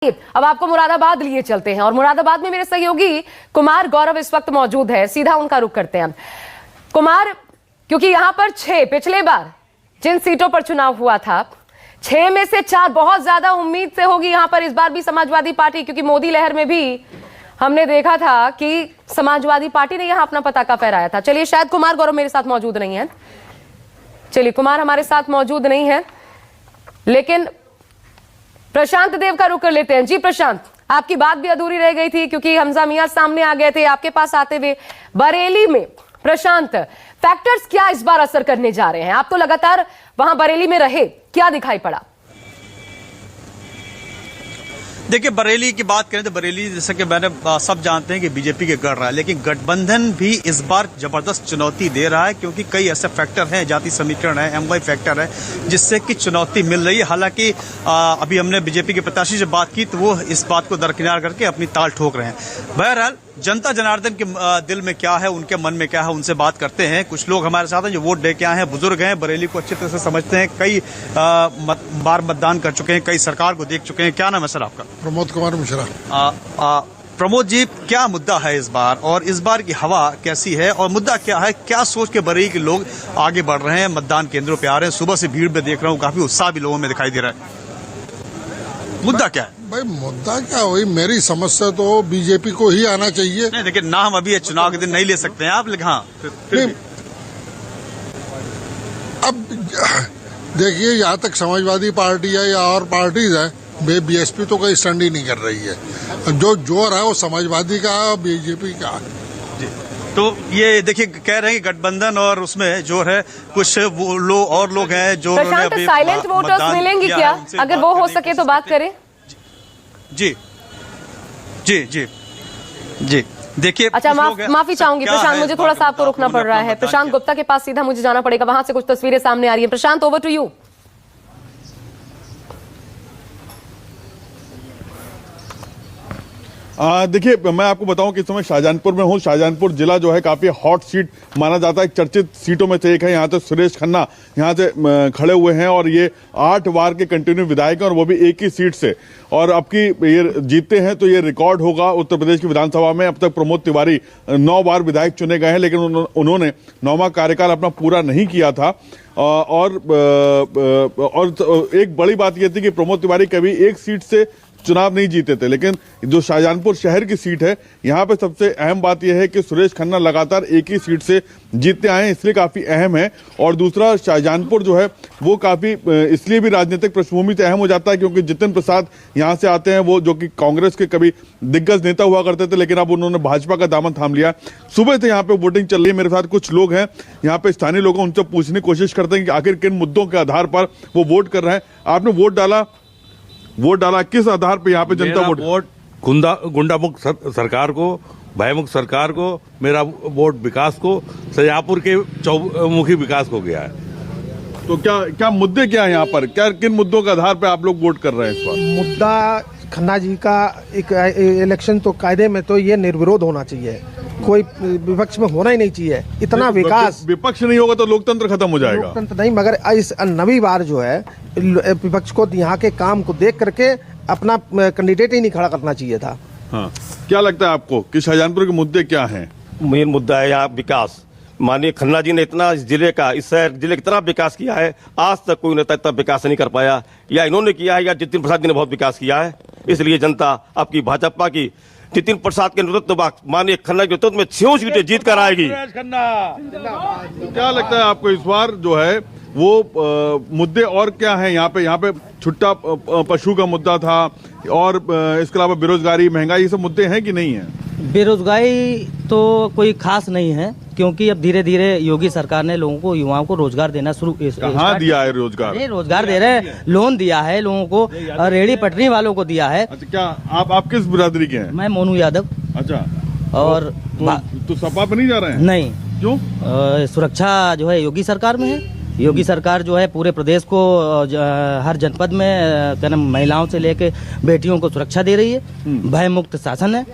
अब आपको मुरादाबाद लिए चलते हैं और मुरादाबाद में मेरे सहयोगी कुमार गौरव इस वक्त मौजूद है। सीधा उनका रुख करते हैं कुमार, क्योंकि यहां पर 6 पिछले बार जिन सीटों पर चुनाव हुआ था 6 में से 4 बहुत ज्यादा उम्मीद से होगी यहां पर इस बार भी समाजवादी पार्टी, क्योंकि मोदी लहर में भी हमने देखा था कि समाजवादी पार्टी ने यहां अपना पताका फहराया था। चलिए, शायद कुमार गौरव मेरे साथ मौजूद नहीं है। चलिए, कुमार हमारे साथ मौजूद नहीं है, लेकिन प्रशांत देव का रुख कर लेते हैं। जी प्रशांत, आपकी बात भी अधूरी रह गई थी क्योंकि हमजा मियां सामने आ गए थे आपके पास आते हुए। बरेली में प्रशांत, फैक्टर्स क्या इस बार असर करने जा रहे हैं? आप तो लगातार वहां बरेली में रहे, क्या दिखाई पड़ा? देखिए, बरेली की बात करें तो बरेली जैसे कि मैंने सब जानते हैं कि बीजेपी के गढ़ रहा है, लेकिन गठबंधन भी इस बार जबरदस्त चुनौती दे रहा है क्योंकि कई ऐसे फैक्टर हैं, जाति समीकरण है, एमवाई फैक्टर है, जिससे कि चुनौती मिल रही है। हालांकि अभी हमने बीजेपी के प्रत्याशी से बात की तो वो इस बात को दरकिनार करके अपनी ताल ठोक रहे हैं। बहरहाल जनता जनार्दन के दिल में क्या है, उनके मन में क्या है, उनसे बात करते हैं। कुछ लोग हमारे साथ हैं जो वोट दे के आए हैं, बुजुर्ग हैं, बरेली को अच्छी तरह से समझते हैं, कई बार मतदान कर चुके हैं, कई सरकार को देख चुके हैं। क्या नाम है सर आपका? प्रमोद कुमार मिश्रा। प्रमोद जी, क्या मुद्दा है इस बार और इस बार की हवा कैसी है और मुद्दा क्या है? क्या सोच के बरेली के लोग आगे बढ़ रहे हैं, मतदान केंद्रों पे आ रहे हैं? सुबह से भीड़ में देख रहा हूँ, काफी उत्साह भी लोगों में दिखाई दे रहा है। मुद्दा क्या है भाई? मुद्दा क्या हुई, मेरी समझ से तो बीजेपी को ही आना चाहिए। नहीं, लेकिन नाम अभी चुनाव के दिन नहीं ले सकते हैं आप, लेकिन हाँ फिर अब देखिए, यहाँ तक समाजवादी पार्टी है या और पार्टीज है, बीएसपी तो कोई स्टैंड ही नहीं कर रही है। जो जोर है वो समाजवादी का है और बीजेपी का है। तो ये देखिए, कह रहे हैं कि गठबंधन और उसमें जो है कुछ वो लोग हैं जो साइलेंट वोटर्स मिलेंगे क्या? अगर वो हो सके तो बात करें। जी जी जी जी, देखिए। अच्छा, माफी चाहूंगी प्रशांत, मुझे थोड़ा सा आपको रुकना पड़ रहा है। प्रशांत गुप्ता के पास सीधा मुझे जाना पड़ेगा, वहां से कुछ तस्वीरें सामने आ रही है। प्रशांत, ओवर टू यू। देखिए, मैं आपको बताऊं कि इस समय शाहजहानपुर में हूं। शाहजहानपुर जिला जो है काफी हॉट सीट माना जाता है, चर्चित सीटों में से एक है। यहाँ से सुरेश खन्ना यहाँ से खड़े हुए हैं और ये 8 बार के कंटिन्यू विधायक हैं और वो भी एक ही सीट से। और अब की ये जीतते हैं तो ये रिकॉर्ड होगा उत्तर प्रदेश की विधानसभा में। अब तक प्रमोद तिवारी 9 बार विधायक चुने गए हैं, लेकिन उन्होंने 9वां कार्यकाल अपना पूरा नहीं किया था। और एक बड़ी बात यह थी कि प्रमोद तिवारी कभी एक सीट से चुनाव नहीं जीते थे, लेकिन जो शाहजहानपुर शहर की सीट है यहाँ पे सबसे अहम बात यह है कि सुरेश खन्ना लगातार एक ही सीट से जीतते आए हैं, इसलिए काफी अहम है। और दूसरा, शाहजहानपुर जो है वो काफी इसलिए भी राजनीतिक पृष्ठभूमि से अहम हो जाता है क्योंकि जितिन प्रसाद यहाँ से आते हैं, वो जो कि कांग्रेस के कभी दिग्गज नेता हुआ करते थे, लेकिन अब उन्होंने भाजपा का दामन थाम लिया। सुबह से यहाँ पे वोटिंग चल रही है, मेरे साथ कुछ लोग हैं यहाँ पे, स्थानीय लोग, उनसे पूछने की कोशिश करते हैं कि आखिर किन मुद्दों के आधार पर वो वोट कर रहे हैं। आपने वोट डाला किस आधार पे? यहाँ पे जनता वोट गुंडा मुक्त सरकार को, भयमुक्त सरकार को, मेरा वोट विकास को, शाहजहांपुर के चौमुखी विकास को गया है। तो क्या मुद्दे क्या है यहाँ पर? क्या किन मुद्दों के आधार पे आप लोग वोट कर रहे हैं इस बार? मुद्दा खन्ना जी का एक इलेक्शन तो कायदे में तो ये निर्विरोध होना चाहिए, कोई विपक्ष में होना ही नहीं चाहिए। इतना विकास, विपक्ष नहीं होगा तो लोकतंत्र खत्म हो जाएगा। लोकतंत्र नहीं, मगर इस नवी बार जो है विपक्ष को यहाँ के काम को देख करके अपना कैंडिडेट ही नहीं खड़ा करना चाहिए था। हाँ, क्या लगता है आपको कि शाहजहानपुर के मुद्दे क्या हैं? मेन मुद्दा है यहाँ विकास। माननीय खन्ना जी ने इतना जिले का, इस शहर जिले का इतना विकास किया है, आज तक कोई नेता इतना विकास नहीं कर पाया। या इन्होंने किया है या जितिन प्रसाद जी ने बहुत विकास किया है। इसलिए जनता आपकी भाजपा की जितिन प्रसाद के नेतृत्व, माननीय खन्ना के नेतृत्व में 6 सीटें जीत कर आएगी। क्या लगता है आपको इस बार जो है वो मुद्दे और क्या है यहाँ पे? छुट्टा पशु का मुद्दा था और इसके अलावा बेरोजगारी, महंगाई, ये सब मुद्दे हैं कि नहीं है? बेरोजगारी तो कोई खास नहीं है क्योंकि अब धीरे धीरे योगी सरकार ने लोगों को, युवाओं को रोजगार देना शुरू दिया है। रोजगार दे रहे हैं, लोन दिया है लोगों को, रेहड़ी पटरी वालों को दिया है। अच्छा, क्या आप किस बिरादरी के हैं? मैं मोनू यादव। अच्छा, और तो सपा पे नहीं जा रहे हैं? नहीं। क्यों? सुरक्षा जो है योगी सरकार में है। योगी सरकार जो है पूरे प्रदेश को, हर जनपद में क्या नाम, महिलाओं से लेके बेटियों को सुरक्षा दे रही है। भय मुक्त शासन है।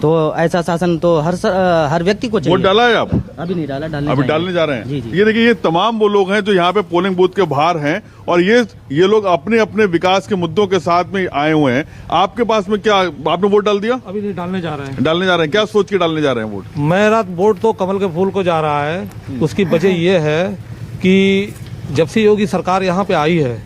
तो ऐसा शासन तो हर व्यक्ति को वोट चाहिए। डाला है आप? अभी नहीं डाला, डालने अभी जाएंगे। डालने जा रहे हैं। जी जी। ये देखिए, ये तमाम वो लोग हैं जो यहाँ पे पोलिंग बूथ के बाहर हैं और ये लोग अपने अपने विकास के मुद्दों के साथ में आए हुए हैं। आपके पास में क्या, आपने वोट डाल दिया? अभी नहीं, डालने जा रहे हैं। डालने जा रहे हैं, क्या सोच के डालने जा रहे हैं वोट? मेरा वोट तो कमल के फूल को जा रहा है। उसकी वजह ये है कि जब से योगी सरकार यहाँ पे आई है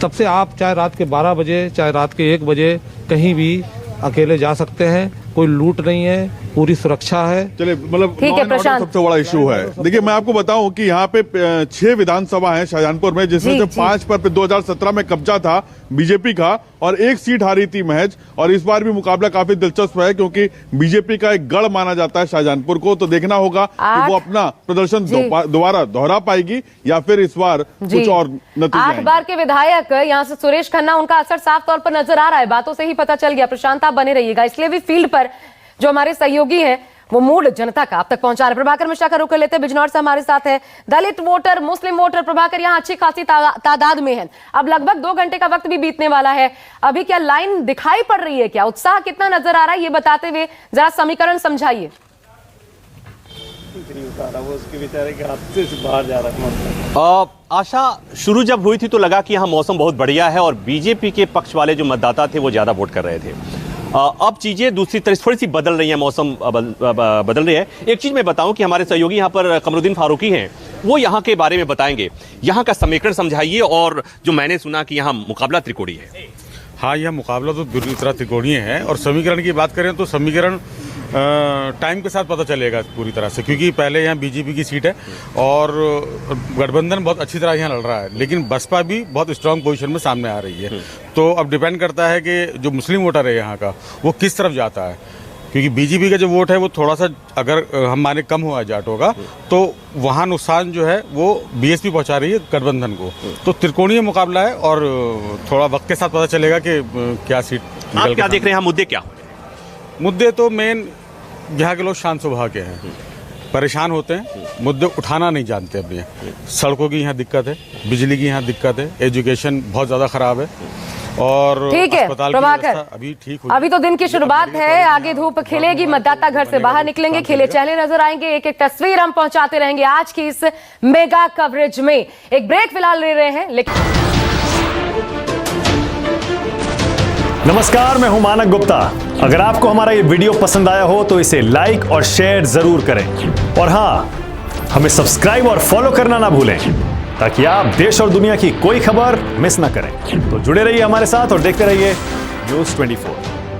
तब से आप चाहे रात के 12 बजे चाहे रात के 1 बजे कहीं भी अकेले जा सकते हैं, कोई लूट नहीं है, पूरी सुरक्षा है। चलिए, मतलब ठीक है प्रशांत, सबसे बड़ा इशू है। देखिए, मैं आपको बताऊं कि यहाँ पे 6 विधानसभा है शाहजहांपुर में, जिसमें से 5 पर 2017 में कब्जा था बीजेपी का और 1 सीट हारी थी महज। और इस बार भी मुकाबला काफी दिलचस्प है क्योंकि बीजेपी का एक गढ़ माना जाता है शाहजहांपुर को। तो देखना होगा कि वो अपना प्रदर्शन दोबारा दोहरा पाएगी या फिर इस बार कुछ और नतीजे 8 आएंगे। बार के विधायक यहाँ से सुरेश खन्ना, उनका असर साफ तौर पर नजर आ रहा है, बातों से ही पता चल गया। प्रशांत आप बने रहिएगा, इसलिए भी फील्ड पर जो हमारे सहयोगी हैं वो मूड जनता का आप तक पहुंचा रहे। प्रभाकर मिश्रा का रुख कर लेते हैं, बिजनौर से हमारे साथ है दलित वोटर, मुस्लिम वोटर। प्रभाकर, यहाँ अच्छी खासी तादाद में है, अब लगभग 2 घंटे का वक्त भी बीतने वाला है। अभी क्या लाइन दिखाई पड़ रही है, क्या उत्साह कितना नजर आ रहा है, ये बताते हुए जरा समीकरण समझाइए। आशा, शुरू जब हुई थी तो लगा कि यहाँ मौसम बहुत बढ़िया है और बीजेपी के पक्ष वाले जो मतदाता थे वो ज्यादा वोट कर रहे थे। अब चीजें दूसरी तरह थोड़ी सी बदल रही हैं, मौसम बदल रही है। एक चीज मैं बताऊं कि हमारे सहयोगी यहाँ पर कमरुद्दीन फारूकी हैं, वो यहाँ के बारे में बताएंगे। यहाँ का समीकरण समझाइए। और जो मैंने सुना कि यहाँ मुकाबला त्रिकोणीय है। हाँ, यह मुकाबला तो बुरी तरह त्रिकोणीय है। और समीकरण की बात करें तो समीकरण टाइम के साथ पता चलेगा पूरी तरह से, क्योंकि पहले यहाँ बीजेपी की सीट है और गठबंधन बहुत अच्छी तरह यहाँ लड़ रहा है, लेकिन बसपा भी बहुत स्ट्रांग पोजीशन में सामने आ रही है। तो अब डिपेंड करता है कि जो मुस्लिम वोटर है यहाँ का वो किस तरफ जाता है, क्योंकि बीजेपी का जो वोट है वो थोड़ा सा, अगर हम माने कम हुआ जाटों का, तो वहाँ नुकसान जो है वो बीएसपी पहुँचा रही है गठबंधन को। तो त्रिकोणीय मुकाबला है और थोड़ा वक्त के साथ पता चलेगा कि क्या सीट आप क्या देख रहे हैं, मुद्दे क्या? मुद्दे तो मेन यहाँ के लोग शांत स्वभाव के हैं, परेशान होते हैं, मुद्दे उठाना नहीं जानते अपने। सड़कों की यहाँ दिक्कत है, बिजली की यहाँ दिक्कत है, एजुकेशन बहुत ज़्यादा खराब है और ठीक है अस्पताल प्रभाकर, अभी ठीक अभी तो दिन की शुरुआत है, आगे धूप खिलेगी, मतदाता घर से बाहर निकलेंगे, खिले चेहरे नजर आएंगे, एक एक तस्वीर हम पहुंचाते रहेंगे आज की इस मेगा कवरेज में। एक ब्रेक फिलहाल ले रहे हैं, लेकिन नमस्कार, मैं हूं मानक गुप्ता। अगर आपको हमारा ये वीडियो पसंद आया हो तो इसे लाइक और शेयर जरूर करें और हाँ, हमें सब्सक्राइब और फॉलो करना ना भूलें ताकि आप देश और दुनिया की कोई खबर मिस ना करें। तो जुड़े रहिए हमारे साथ और देखते रहिए न्यूज़ 24।